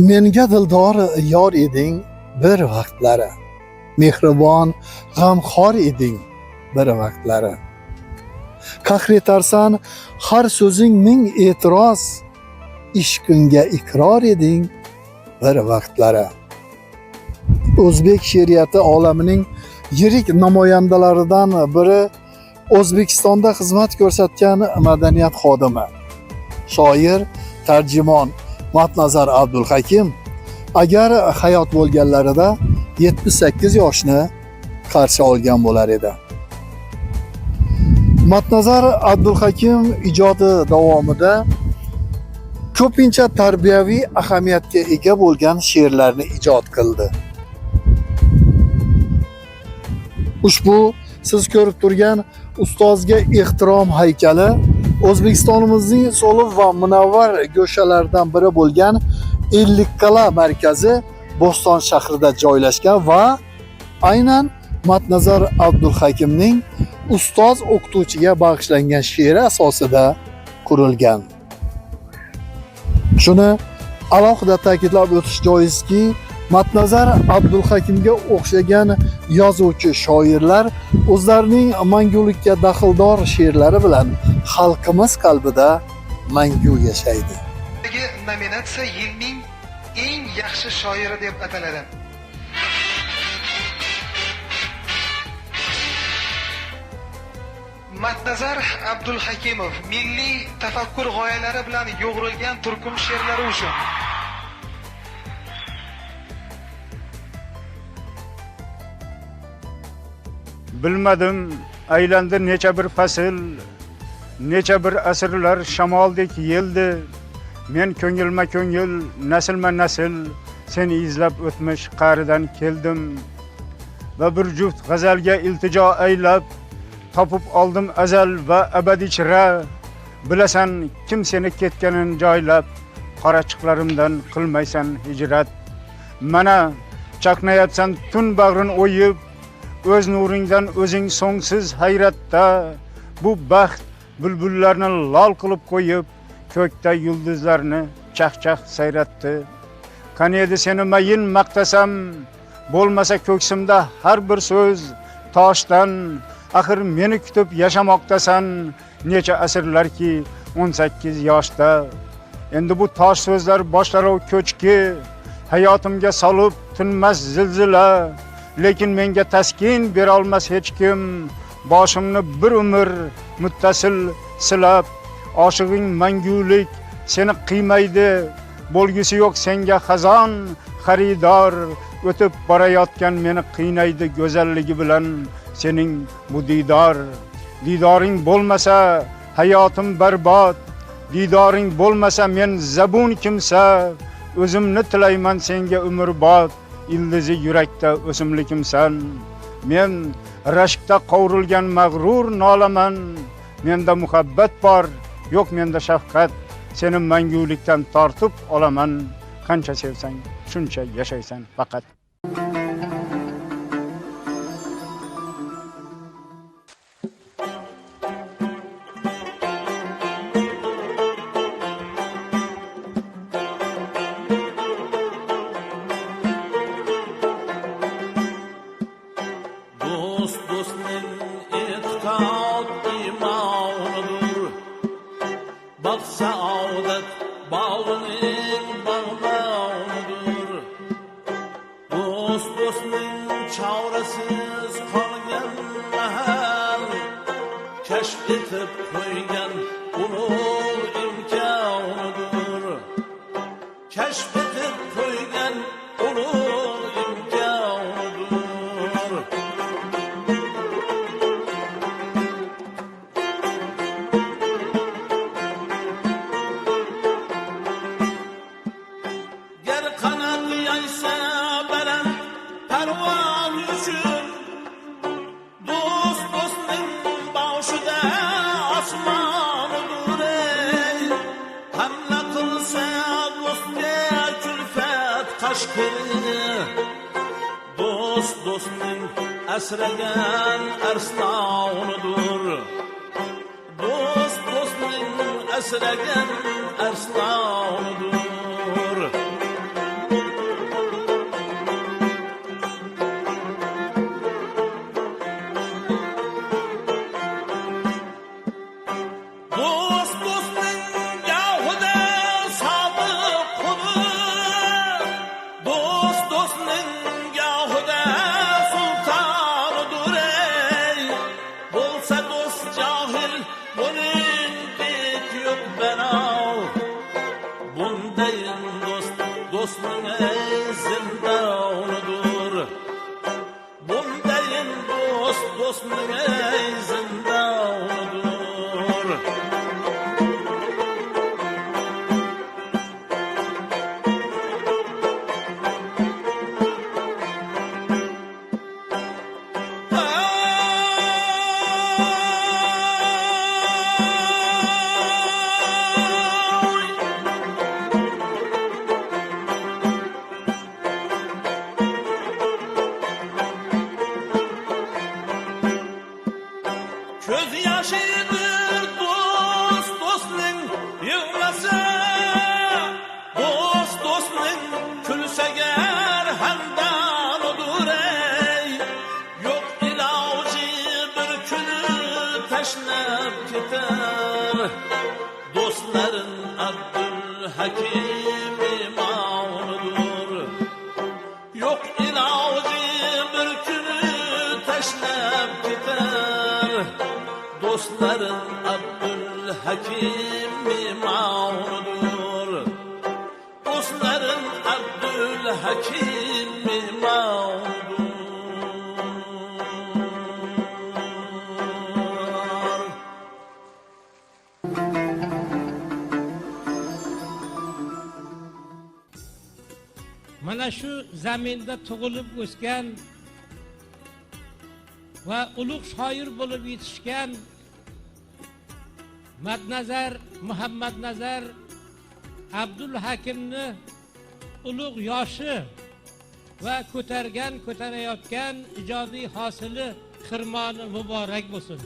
Menga dildor yor eding bir vaqtlari, mehribon, g'amxo'r eding bir vaqtlari. Qahr etarsan har so'zing ming e'tiroz, ishqingga iqror eding bir vaqtlari. O'zbek she'riyati olamining yirik namoyandalaridan biri, O'zbekistonda xizmat ko'rsatgan madaniyat xodimi, shoir, tarjimon Matnazar Abdulhakim agar hayot bo'lganlarida 78 yoshni qarshi olgan bo'lar edi. Matnazar Abdulhakim ijodi davomida ko'pincha tarbiyaviy ahamiyatga ega bo'lgan she'rlarni ijod qildi. Ushbu siz ko'rib turgan ustozga ehtirom haykali O'zbekistonimizning so'lib va munavvar go'shalaridan biri bo'lgan Ellikqal'a markazi Bo'ston shahrida joylashgan va aynan Matnazar Abdulhakimning ustoz o'qituvchiga bag'ishlangan she'ri asosida qurilgan. Shuni alohida ta'kidlab o'tish joizki, Matnazar Abdulhakimga o'xshagan yozuvchi shoirlar o'zlarining mangulikka daxldor she'rlari bilan xalqimiz qalbida mangu yashaydi. Nominatsiya yilning eng yaxshi shoiri deb ataladi. Matnazar Abdulhakimov milliy tafakkur g'oyalari bilan yo'g'rilgan turkum she'rlari uchun bilmadim aylandi necha bir fasl, necha bir asrlar shamoldek yeldi. Men ko'ngilma ko'ngil, naslma nasl, seni izlab o'tmish qa'ridan keldim. Va bir juft g'azalga iltijo aylab, topib oldim azal va abadiy chira. Bilasan kim seni ketganin joylab, qorachiqlarimdan qilmaysan hijrat. Mana chaqnayapsan tun bag'rin o'yib, o'z nuringdan o'zing so'ngsiz hayratda. Bu baxt bulbullarni lol qilib qo'yib, ko'kda yulduzlarni chaqchaq sayratdi. Qani edi seni mayin maqtasam, bo'lmasa ko'ksimda har bir so'z toshdan. Axir meni kutib yashamoqdasan, necha asrlarki 18 yoshda. Endi bu tosh so'zlar boshlarov ko'chki, hayotimga solib tinmas zilzila. Lekin menga taskin bera olmas hech kim, boshimni bir umr muttasil silab. Oshig'ing mangulik seni qiymaydi, bo'lgisi yo'q senga xazon xaridor. O'tib borayotgan meni qiynaydi go'zalligi bilan sening bu didor. Didoring bo'lmasa hayotim barbod, didoring bo'lmasa men zabun kimsa. O'zimni tilayman senga umrbod, ildizi yurakda o'simlikimsan. Men rashkda qovrilgan mag'rur nolaman, menda muhabbat bor, yo'q menda shafqat. Seni mangulikdan tortib olaman, qancha sevsang shuncha yashaysan faqat. Dostning e'tiqod imonidir, baxt saodat bog'ining bag'bonidir. Dostning chorasiz qolgan mahal, kashf etib qo'ygan ulug' imkonidir. Kashf etib qo'ygan ulug' imkonidir. Dostning asragan arslonidir. Dostning asragan arslonidir. do'stning gohida sultonidur ey. Bo'lsa do'st johil, buning bet yo'q benov. Bundayin do'st, do'stning ey zindonidur. Bundayin do'st, do'stning ey zindonidur. Ko'z yoshidir do'st, do'stning yig'lasa, do'st, do'stning kulsagar hamdonidur ey. Yo'q iloji bir kuni tashlab ketar. Do'stlarin Abdul Hakim imonidur. Yo'q iloji bir kuni tashlab ketar. Dostların Abdul Hakim imanidur. Dostların Abdul Hakim imanidur. Mana shu zaminda tug'ilib o'sgan va ulug' shoir bo'lib yetishgan Muhammad Nazar Abdul Hakimni ulug' yoshi va ko'tarayotgan ijodiy hosili xirmoni muborak bo'lsin.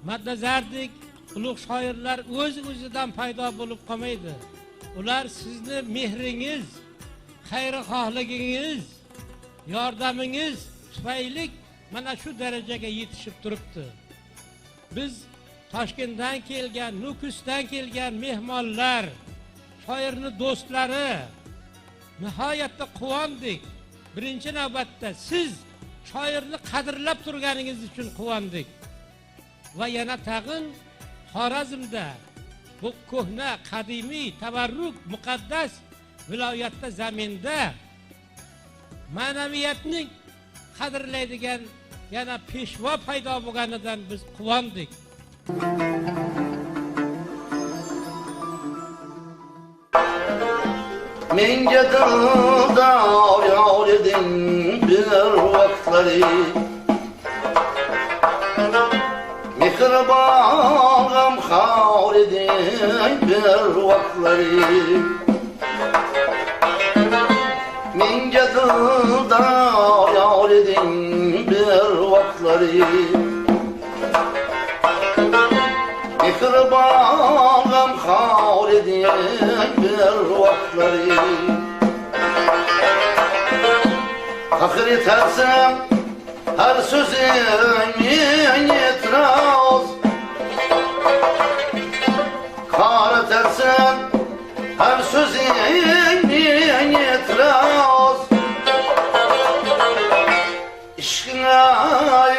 Madnazardek ulug' shoirlar o'z-o'zidan paydo bo'lib qolmaydi. Ular sizni mehringiz, xayrixohligingiz, yordamingiz tufayli mana shu darajaga yetishib turibdi. Biz Toshkentdan kelgan, Nukusdan kelgan mehmonlar, shoirni do'stlari nihoyatda quvondik. Birinchi navbatda siz shoirni qadrlab turganingiz uchun quvondik. Va yana tag'in Xorazmda bu ko'hna, qadimiy, tabarruk, muqaddas viloyatda zaminda ma'naviyatning qadrlaydigan yana peshvo paydo bo'lganidan biz quvondik. Menga dildor yor eding bir vaqtlari, mehribon g'amxo'r eding bir vaqtlari. Menga dildor yor eding bir vaqtlari, mehribon g'amxo'r eding bir vaqtlari. Faxr etarsan her sözün e'tiroz, kar etersen her sözün e'tiroz. İşkine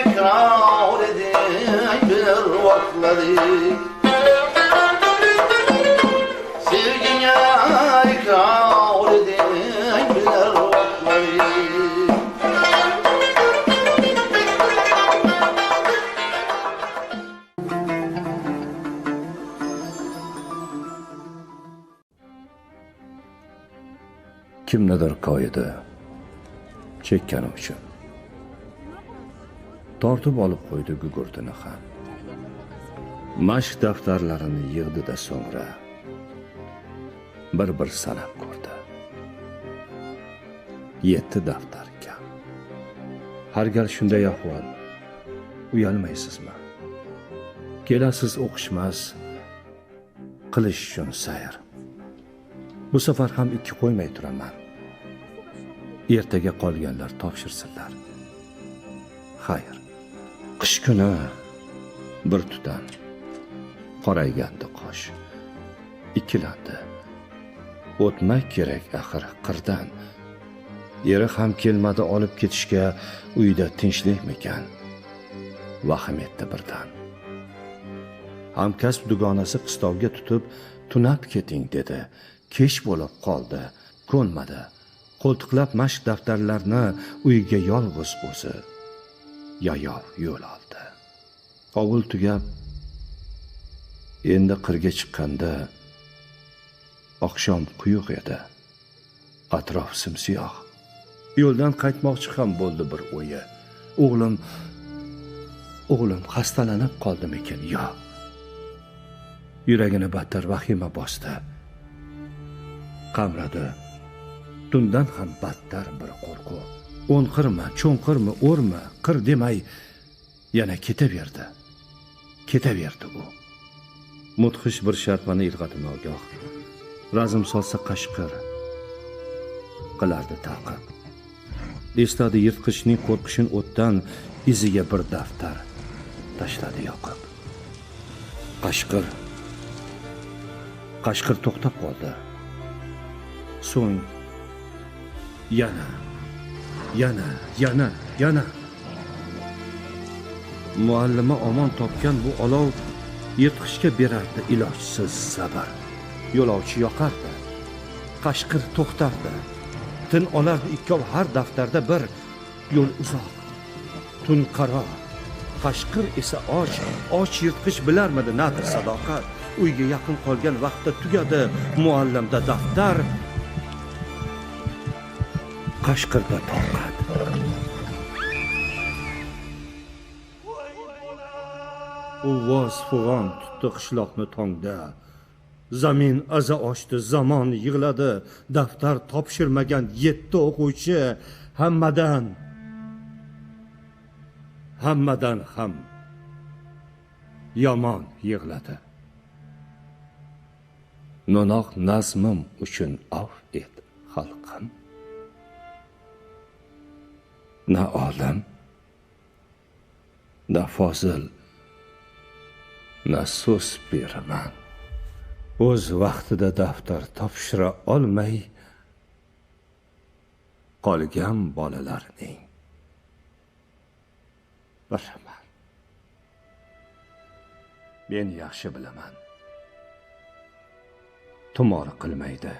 ikrar edin bir vakitleri, sevgine ikrar edin bir vakitleri. Kimnidir qo'ydi chekkani uchun, tortib olib qo'ydi gugurtini ham. Mashq daftarlarini yig'di-da so'ngra bir sanab ko'rdi. 7 daftar kam. Har gal shunday ahvol, uyalmaysizmi? Kelasiz o'qishmas, qilish uchun sayr. Bu safar ham 2 qo'ymay turaman. Ertaga qolganlar topshirsinlar. Xayr. Qish kuni bir tutam qoraygandi qosh. Ikkilandi. O'tmak kerak axir qirdan. Eri ham kelmadi olib ketishga, uyda tinchlikmikan? Vahim etdi birdan. Hamkasb dugonasi qistovga tutib, tunab keting dedi. Kech bo'lib qoldi, ko'nmadi. Qo'ltiqlab mashq daftarlarini uyga yolg'iz o'zi yayov yo'l oldi. Ovul tugab, endi qirga chiqqanda oqshom quyuq edi. Atrof simsiyoh. Yo'ldan qaytmoqchi ham bo'ldi bir o'yi. O'g'lim xastalanib qoldimikin yo? Yuragini battar vahima bosdi. Qamradi. Tundan ham battar bir qo'rquv. O'nqirma, cho'nqirma, o'rma, qir demay yana ketaverdi. Ketaverdi u. Mudhish bir sharpani ilg'adi nogoh. Razm solsa qashqir qilardi taqib. Esladi yirtqichning qo'rqishin o'tdan iziga bir daftar tashladi yoqib. Qashqir to'xtab qoldi. So'ng yana. Muallima omon topgan bu olov yirtqichga berardi ilojsiz sabr. Yo'lovchi yoqardi. Qashqir to'xtardi. Tin olardi ikkov har daftarda bir. Yo'l uzoq. Tun qaro. Qashqir esa och yirtqich bilarmidi nadir sadoqat. Uyga yaqin qolgan vaqtda tugadi muallimda daftar. Qashqirda toqat. Uvoz fug'on tutdi qishloqni tongda. Zamin aza ochdi, zamon yig'ladi. Daftar topshirmagan 7 o'quvchi hammadan ham yomon yig'ladi. No'noq nazmim uchun afv et xalqim. Na olim, na fozil, na so'z beraman. O'z vaqtida daftar topshira olmay qolgan bolalarning biriman. Men yaxshi bilaman. Tumor qilmaydi.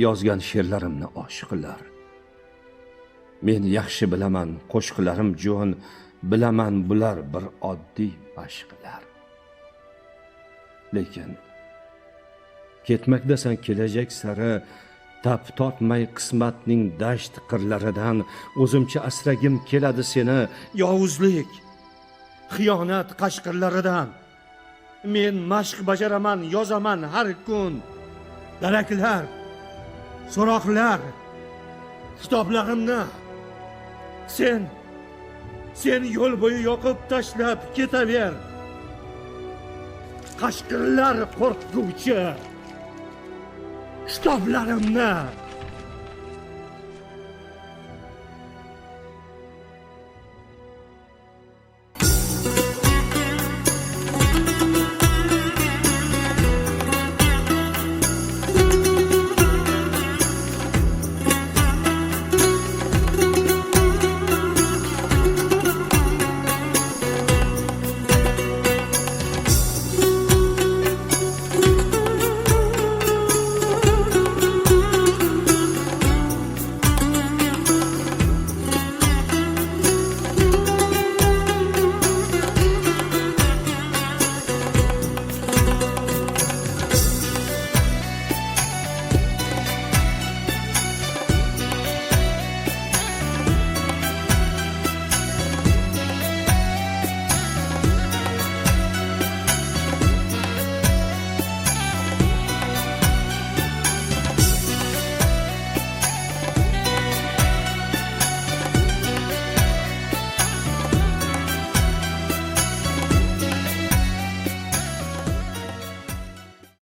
Yozgan she'rlarimni oshiqlar. Men yaxshi bilaman, qo'shiqlarim jo'n, bilaman bular bir oddiy mashqlar. Lekin ketmakdasan kelajak sari, tap tortmay qismatning dasht qirlaridan o'zimcha asragim keladi seni yovuzlik, xiyonat qashqirlaridan. Men mashq bajaraman, yozaman har kun. Daraklar, so'roqlar, kitoblarimni sen yo'l bo'yi yoqib tashlab ketaver. Qashqirlar qo'rquvchi kitoblarimni